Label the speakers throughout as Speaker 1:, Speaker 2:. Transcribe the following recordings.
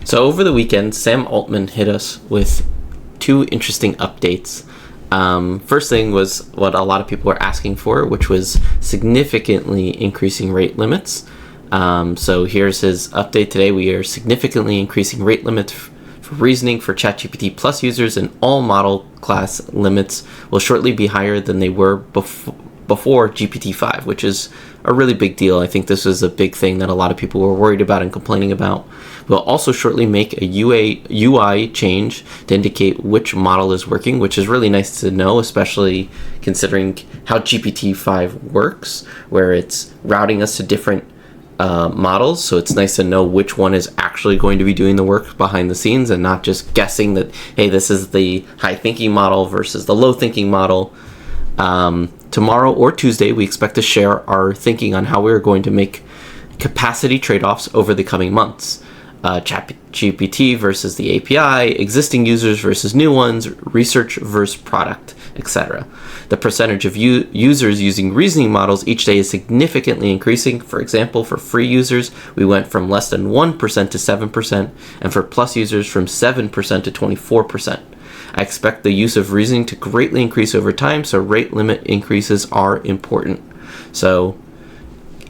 Speaker 1: So over the weekend, Sam Altman hit us with two interesting updates. First thing was what a lot of people were asking for, which was significantly increasing rate limits. So here's his update today. We are significantly increasing rate limits for reasoning for ChatGPT Plus users, and all model class limits will shortly be higher than they were before GPT-5, which is a really big deal. I think this was a big thing that a lot of people were worried about and complaining about. We'll also shortly make a UI change to indicate which model is working, which is really nice to know, especially considering how GPT-5 works, where it's routing us to different models. So it's nice to know which one is actually going to be doing the work behind the scenes and not just guessing that, hey, this is the high thinking model versus the low thinking model. Tomorrow or Tuesday, we expect to share our thinking on how we're going to make capacity trade-offs over the coming months. ChatGPT versus the API, existing users versus new ones, research versus product, etc. The percentage of users using reasoning models each day is significantly increasing. For example, for free users, we went from less than 1% to 7%, and for plus users from 7% to 24%. I expect the use of reasoning to greatly increase over time, so rate limit increases are important. So,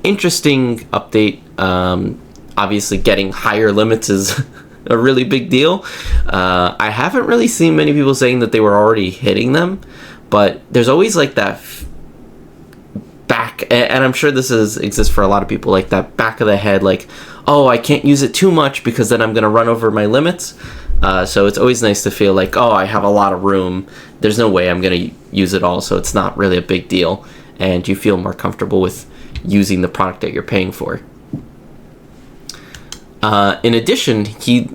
Speaker 1: interesting update. Obviously, getting higher limits is a really big deal. I haven't really seen many people saying that they were already hitting them, but there's always like that back, and I'm sure this exists for a lot of people, like that back of the head, like, oh, I can't use it too much because then I'm going to run over my limits. So it's always nice to feel like, oh, I have a lot of room. There's no way I'm going to use it all, so it's not really a big deal. And you feel more comfortable with using the product that you're paying for. In addition, he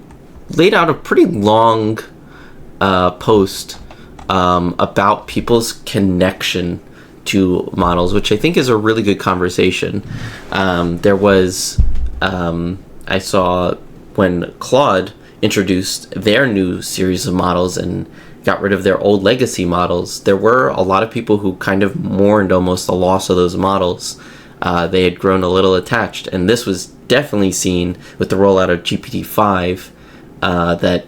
Speaker 1: laid out a pretty long post about people's connection to models, which I think is a really good conversation. There was, I saw when Claude introduced their new series of models and got rid of their old legacy models, there were a lot of people who kind of mourned almost the loss of those models. They had grown a little attached, and this was definitely seen with the rollout of GPT-5, that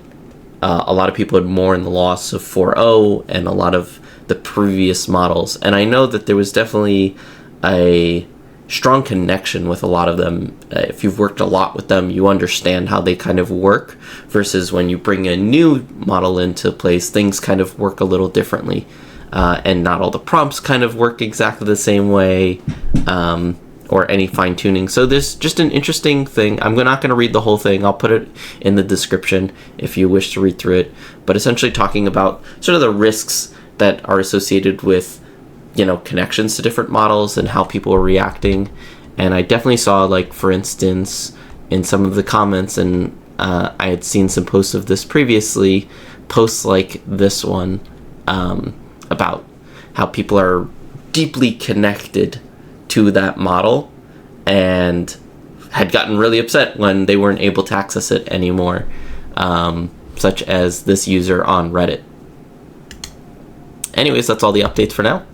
Speaker 1: a lot of people had mourned the loss of 4.0 and a lot of the previous models. And I know that there was definitely a strong connection with a lot of them. If you've worked a lot with them, you understand how they kind of work, versus when you bring a new model into place, things kind of work a little differently. And not all the prompts kind of work exactly the same way, or any fine tuning. So there's just an interesting thing. I'm not going to read the whole thing. I'll put it in the description if you wish to read through it. But essentially talking about sort of the risks that are associated with, connections to different models and how people are reacting. And I definitely saw, like, for instance, in some of the comments, and I had seen some posts of this previously, posts like this one, about how people are deeply connected to that model and had gotten really upset when they weren't able to access it anymore, such as this user on Reddit. Anyways, that's all the updates for now.